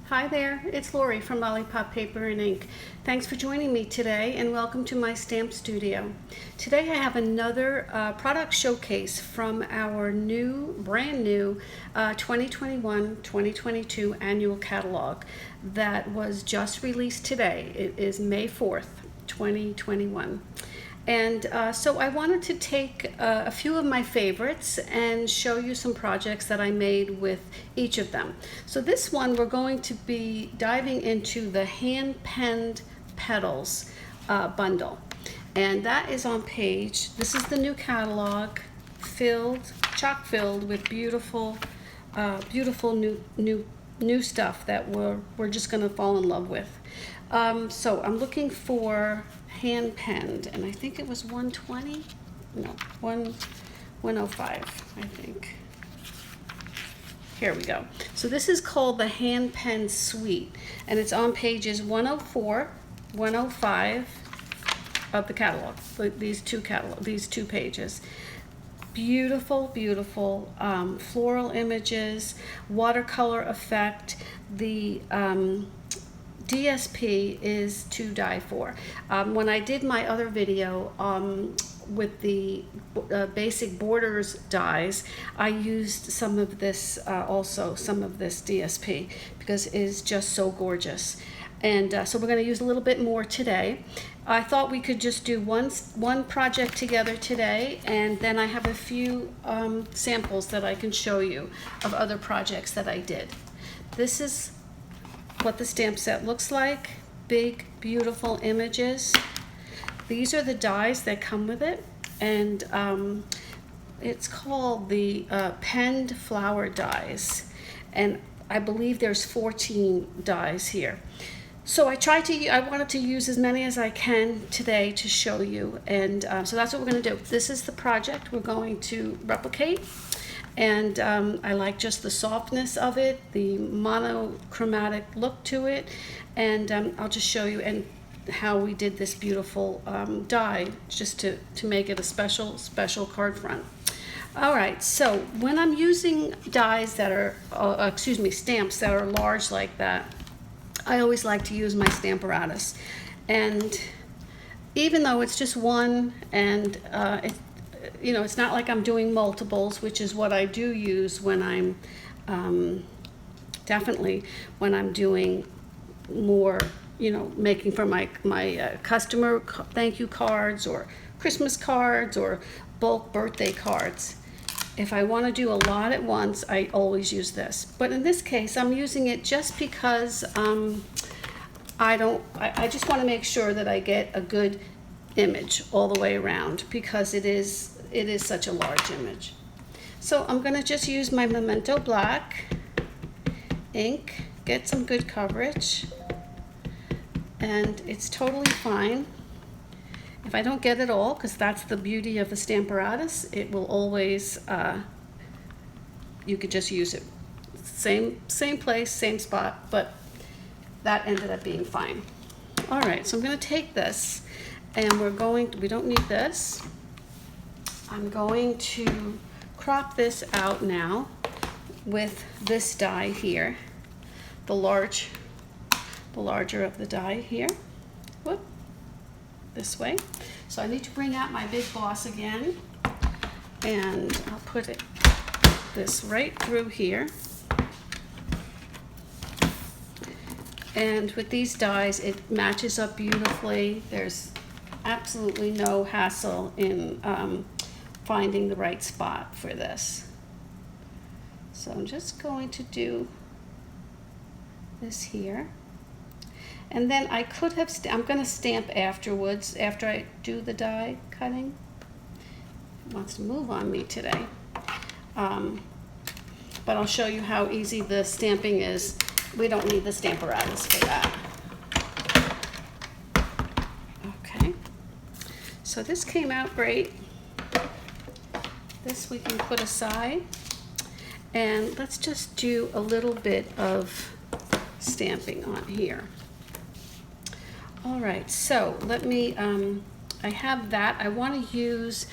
Hi there, it's Lori from Lollipop Paper and Ink. Thanks for joining me today and welcome to my stamp studio. Today I have another product showcase from our brand new 2021-2022 annual catalog that was just released today. It is May 4th, 2021. And so I wanted to take a few of my favorites and show you some projects that I made with each of them. So this one, we're going to be diving into the Hand Penned Petals Bundle. And that is on this is the new catalog, chock filled with beautiful new stuff that we're just gonna fall in love with. So I'm looking for hand penned, and I think it was 120, no, 105, I think. Here we go. So this is called the Hand Penned Suite, and it's on pages 104, 105 of the catalog. These two pages. Beautiful floral images, watercolor effect. The DSP is to die for. When I did my other video with the basic borders dies, I used some of this DSP because it is just so gorgeous. And so we're going to use a little bit more today. I thought we could just do one project together today, and then I have a few samples that I can show you of other projects that I did. This is what the stamp set looks like. Big, beautiful images. These are the dies that come with it, and it's called the penned flower dies, and I believe there's 14 dies here. So I wanted to use as many as I can today to show you, and so that's what we're going to do. This is the project we're going to replicate. And I like just the softness of it, the monochromatic look to it, and I'll just show you how we did this beautiful die, just to make it a special card front. All right, so when I'm using dies that are, stamps that are large like that, I always like to use my Stamparatus. And even though it's just one, and it's not like I'm doing multiples, which is what I do use when I'm definitely when I'm doing more, making for my customer thank you cards or Christmas cards or bulk birthday cards. If I want to do a lot at once, I always use this. But in this case, I'm using it just because I just want to make sure that I get a good image all the way around, because it is such a large image. So I'm going to just use my Memento Black ink, get some good coverage, and it's totally fine if I don't get it all, because that's the beauty of the Stamparatus. It will always, you could just use it same place, same spot, but that ended up being fine. All right, so I'm going to take this, and we don't need this. I'm going to crop this out now with this die here, the larger of the die here. Whoop, this way. So I need to bring out my big boss again, and I'll put this right through here. And with these dies, it matches up beautifully. There's absolutely no hassle in finding the right spot for this. So I'm just going to do this here. And then I could have, I'm going to stamp afterwards, after I do the die cutting. It wants to move on me today. But I'll show you how easy the stamping is. We don't need the Stamparatus for that. Okay. So this came out great. This we can put aside, and let's just do a little bit of stamping on here. All right, so let me, I have that. I want to use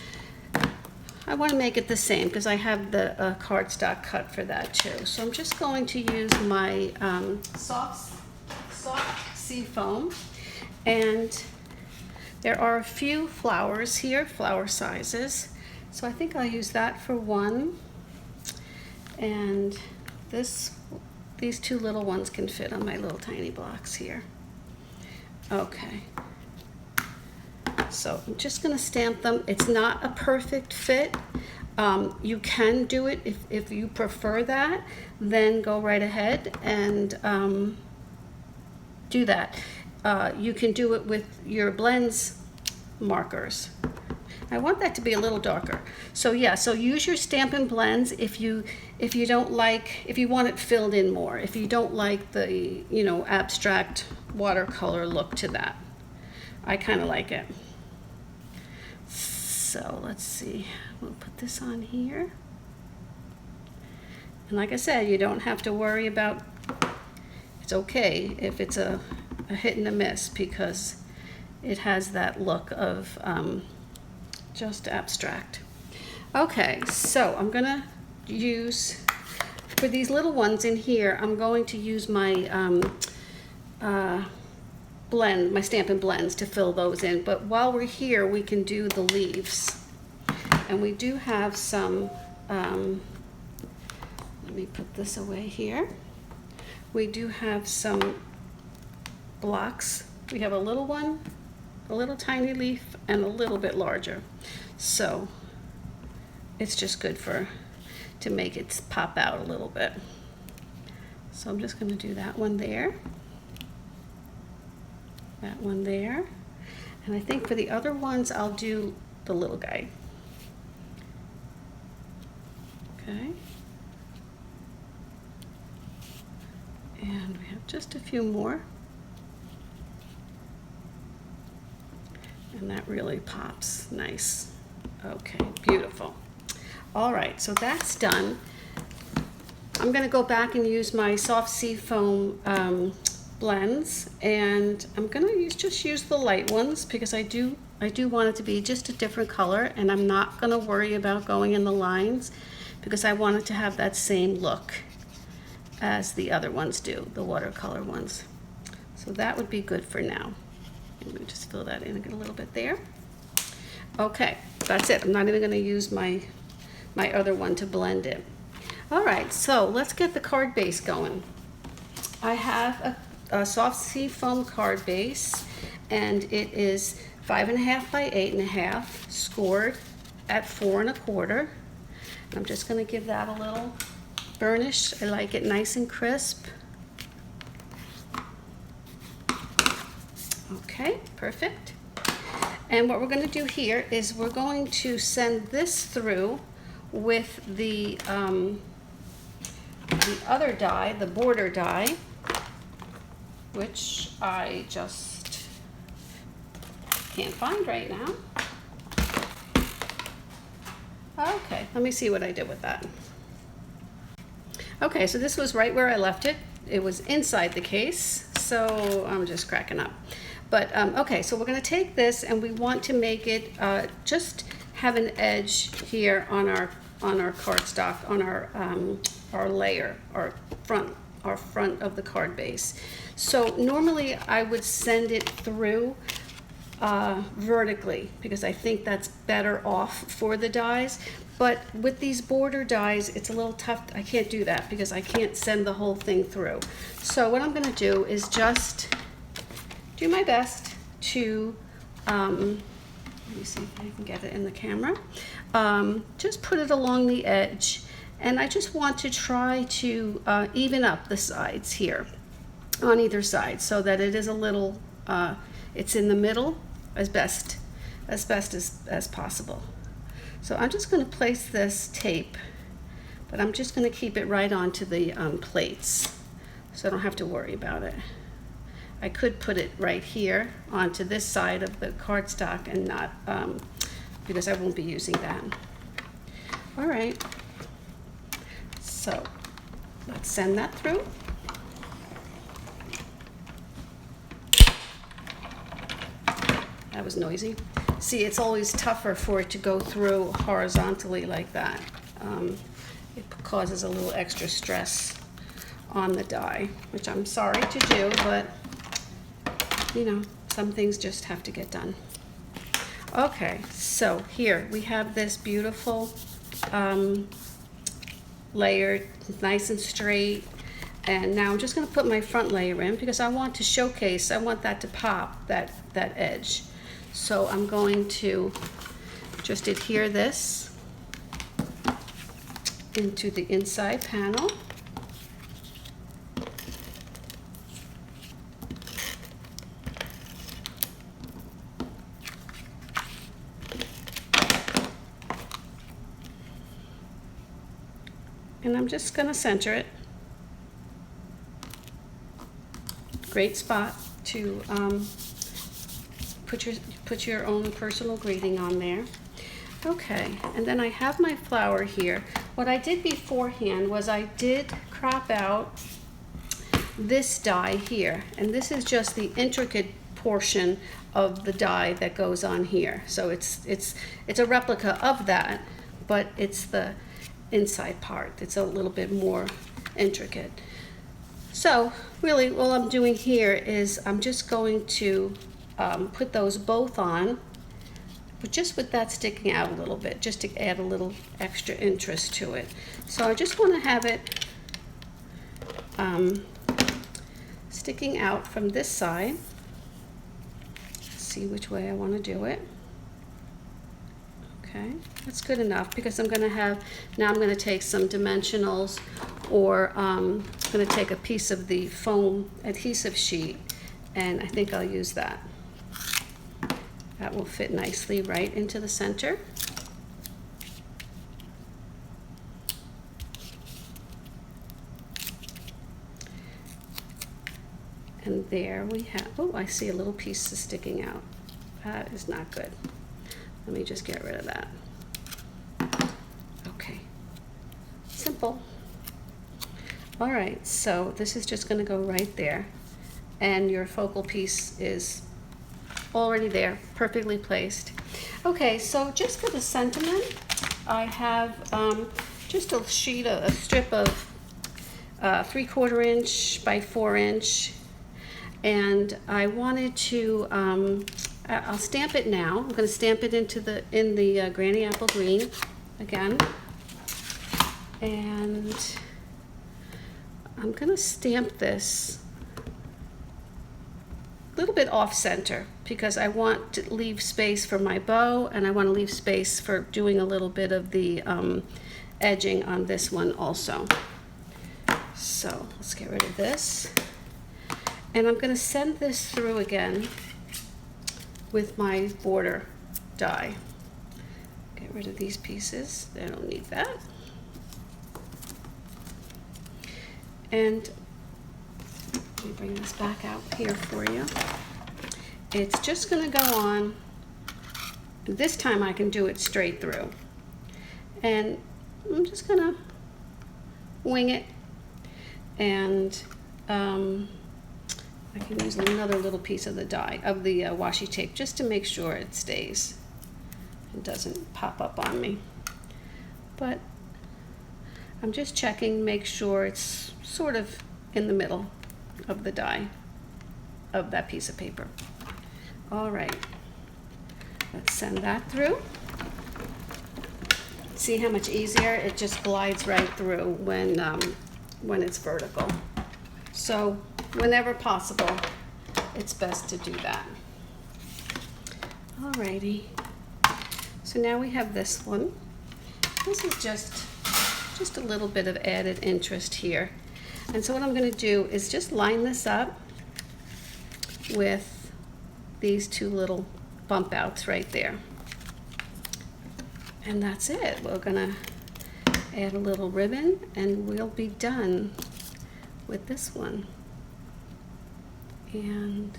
I want to make it the same because I have the cardstock cut for that too. So I'm just going to use my soft sea foam, and there are a few flowers here, flower sizes. So I think I'll use that for one, and these two little ones can fit on my little tiny blocks here. Okay. So I'm just going to stamp them. It's not a perfect fit. You can do it if you prefer that, then go right ahead and do that. You can do it with your blends markers. I want that to be a little darker. So yeah, so use your Stampin' Blends if you don't like, if you want it filled in more, if you don't like the, you know, abstract watercolor look to that. I kind of like it. So let's see, we'll put this on here. And like I said, you don't have to worry about, it's okay if it's a hit and a miss, because it has that look of just abstract. Okay, so I'm gonna use, for these little ones in here, I'm going to use my blend, my Stampin' Blends to fill those in. But while we're here, we can do the leaves. And we do have some, let me put this away here. We do have some blocks. We have a little one, a little tiny leaf, and a little bit larger. So it's just good to make it pop out a little bit. So I'm just going to do that one there. That one there. And I think for the other ones, I'll do the little guy. Okay. And we have just a few more. And that really pops nice. Okay, beautiful. All right, so that's done. I'm going to go back and use my soft sea foam blends, and I'm going to just use the light ones because I do want it to be just a different color, and I'm not going to worry about going in the lines because I want it to have that same look as the other ones do, the watercolor ones. So that would be good for now. Let me just fill that in and get a little bit there. Okay, that's it. I'm not even going to use my other one to blend it. All right, so let's get the card base going. I have a soft sea foam card base, and it is 5.5 by 8.5, scored at 4 1/4. I'm just going to give that a little burnish. I like it nice and crisp. Okay, perfect. And what we're going to do here is we're going to send this through with the other die, the border die, which I just can't find right now. Okay, let me see what I did with that. Okay, so this was right where I left it. It was inside the case, so I'm just cracking up. But okay, so we're going to take this and we want to make it just have an edge here on our cardstock, on our layer, our front of the card base. So normally I would send it through vertically because I think that's better off for the dies. But with these border dies, it's a little tough. I can't do that because I can't send the whole thing through. So what I'm going to do is just do my best to, let me see if I can get it in the camera, just put it along the edge. And I just want to try to even up the sides here on either side so that it is a little, it's in the middle as best as possible. So I'm just going to place this tape, but I'm just going to keep it right onto the plates so I don't have to worry about it. I could put it right here onto this side of the cardstock and not, because I won't be using that. All right, so let's send that through. That was noisy. See, it's always tougher for it to go through horizontally like that. It causes a little extra stress on the die, which I'm sorry to do, but you know, some things just have to get done. Okay, so here we have this beautiful layer, nice and straight. And now I'm just going to put my front layer in because I want to showcase, I want that to pop, that edge. So I'm going to just adhere this into the inside panel. And I'm just going to center it. Great spot to put your own personal greeting on there. Okay, and then I have my flower here. What I did beforehand was I did crop out this die here, and this is just the intricate portion of the die that goes on here. So it's a replica of that, but it's the inside part. It's a little bit more intricate. So really all I'm doing here is I'm just going to put those both on, but just with that sticking out a little bit, just to add a little extra interest to it. So I just want to have it sticking out from this side. Let's see which way I want to do it. Okay, that's good enough because I'm going to have, now I'm going to take some dimensionals, or I'm going to take a piece of the foam adhesive sheet, and I think I'll use that. That will fit nicely right into the center. And there we have, oh, I see a little piece is sticking out. That is not good. Let me just get rid of that. Okay, simple. All right, so this is just going to go right there, and your focal piece is already there, perfectly placed. Okay, so just for the sentiment, I have just a strip of 3/4 inch by 4 inch, and I wanted to I'll stamp it now. I'm going to stamp it in the Granny Apple Green again, and I'm going to stamp this a little bit off center because I want to leave space for my bow, and I want to leave space for doing a little bit of the edging on this one also. So let's get rid of this, and I'm going to send this through again with my border die. Get rid of these pieces, I don't need that. And let me bring this back out here for you. It's just going to go on. This time I can do it straight through. And I'm just going to wing it, and I can use another little piece of the die, of the washi tape, just to make sure it stays and doesn't pop up on me. But I'm just checking, make sure it's sort of in the middle of the die of that piece of paper. All right, let's send that through. See how much easier it just glides right through when it's vertical. So whenever possible, it's best to do that. Alrighty, so now we have this one. This is just a little bit of added interest here. And so what I'm going to do is just line this up with these two little bump outs right there. And that's it. We're going to add a little ribbon, and we'll be done with this one. And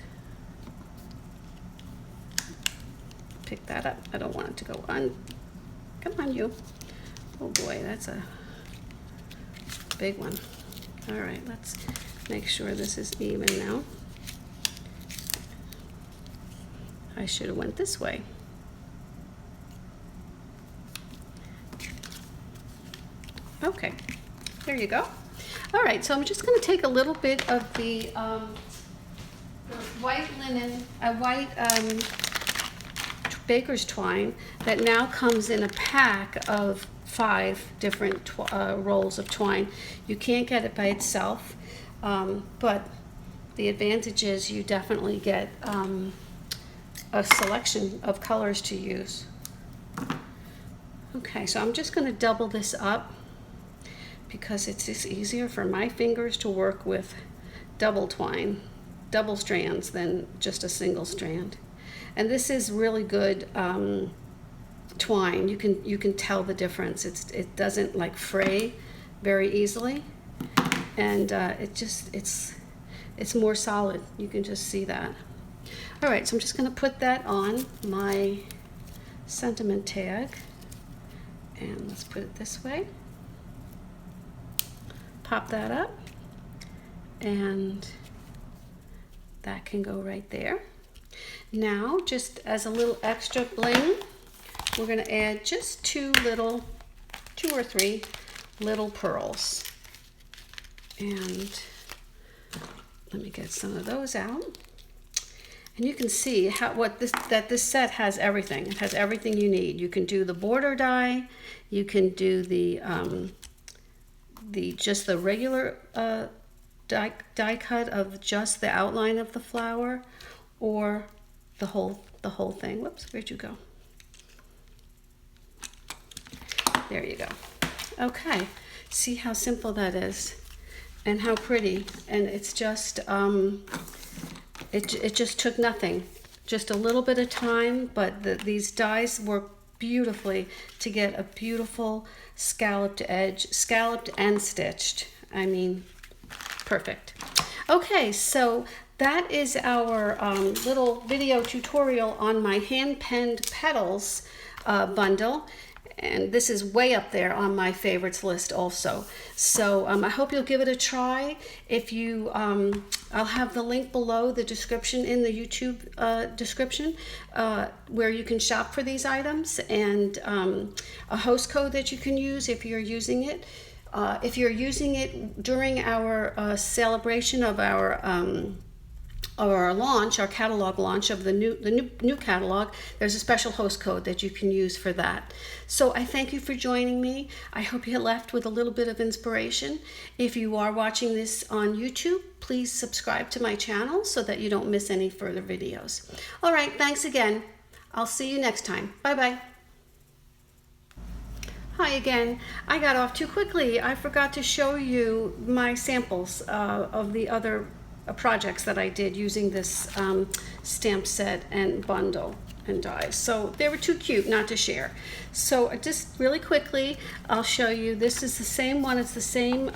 pick that up. I don't want it to go on. Come on, you. Oh boy, that's a big one. All right, let's make sure this is even now. I should have went this way. Okay, there you go. All right, so I'm just going to take a little bit of the white linen, white baker's twine that now comes in a pack of 5 different rolls of twine. You can't get it by itself, but the advantage is you definitely get a selection of colors to use. Okay, so I'm just going to double this up because it's just easier for my fingers to work with double twine, double strands than just a single strand. And this is really good twine. You can tell the difference. It doesn't like fray very easily, and it's more solid. You can just see that. All right, so I'm just going to put that on my sentiment tag, and let's put it this way. Pop that up, and that can go right there. Now, just as a little extra bling, we're going to add just 2 or 3 little pearls. And let me get some of those out. And you can see that this set has everything. It has everything you need. You can do the border die. You can do just the regular die cut of just the outline of the flower, or the whole thing. Whoops, where'd you go? There you go. Okay, see how simple that is and how pretty. And it's just it just took nothing, just a little bit of time, but these dies work beautifully to get a beautiful scalloped edge, scalloped and stitched. I mean, perfect. Okay, so that is our little video tutorial on my Hand Penned Petals bundle. And this is way up there on my favorites list also. So I hope you'll give it a try. If you, I'll have the link below the description in the YouTube description where you can shop for these items, and a host code that you can use if you're using it. If you're using it during our celebration of our launch, our catalog launch of the new catalog, there's a special host code that you can use for that. So I thank you for joining me. I hope you left with a little bit of inspiration. If you are watching this on YouTube, please subscribe to my channel so that you don't miss any further videos. All right, thanks again. I'll see you next time. Bye-bye. Hi again. I got off too quickly. I forgot to show you my samples of the other projects that I did using this stamp set and bundle and dies. So they were too cute not to share. So just really quickly, I'll show you. This is the same one. It's the same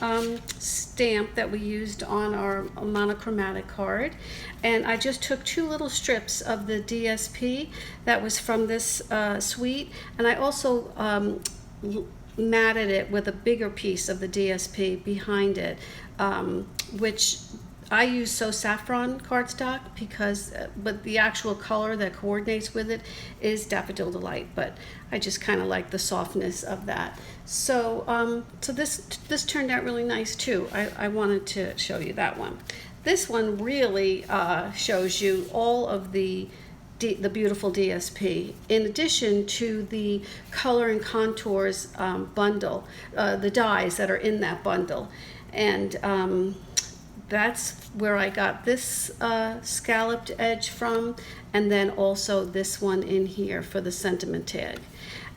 stamp that we used on our monochromatic card. And I just took 2 little strips of the DSP that was from this suite. And I also matted it with a bigger piece of the DSP behind it, which I use So Saffron cardstock because, but the actual color that coordinates with it is Daffodil Delight, but I just kind of like the softness of that. So, so this turned out really nice too. I wanted to show you that one. This one really shows you all of the beautiful DSP, in addition to the color and contours bundle, the dies that are in that bundle. And that's where I got this scalloped edge from, and then also this one in here for the sentiment tag.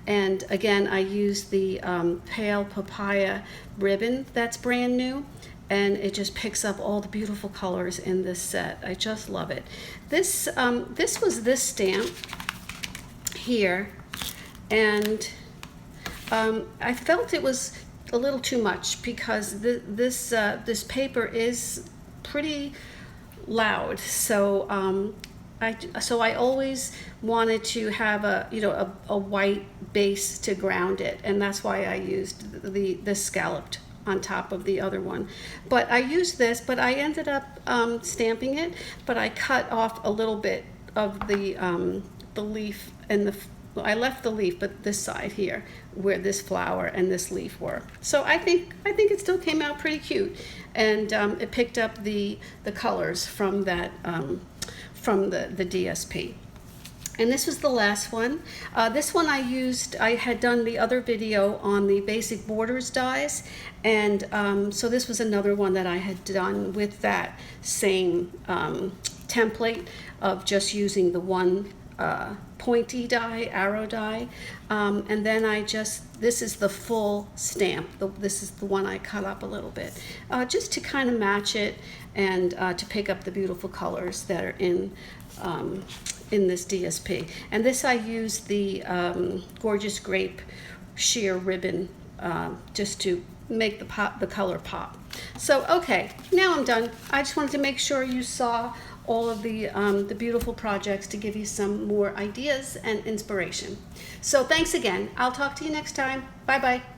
And again, I used the pale papaya ribbon that's brand new, and it just picks up all the beautiful colors in this set. I just love it. This was this stamp here, and I felt it was a little too much because this paper is pretty loud. So I always wanted to have a white base to ground it, and that's why I used the scalloped on top of the other one. But I used this, but I ended up stamping it, but I cut off a little bit of the leaf and well, I left the leaf, but this side here, where this flower and this leaf were. So I think it still came out pretty cute, and it picked up the colors from that from the DSP. And this was the last one. This one I had done the other video on the basic borders dies, and so this was another one that I had done with that same template of just using the one pointy die, arrow die, and then this is the full stamp. This is the one I cut up a little bit, just to kind of match it and to pick up the beautiful colors that are in this DSP. And this I used the Gorgeous Grape sheer ribbon just to make the color pop. So okay, now I'm done. I just wanted to make sure you saw all of the beautiful projects to give you some more ideas and inspiration. So thanks again. I'll talk to you next time. Bye bye.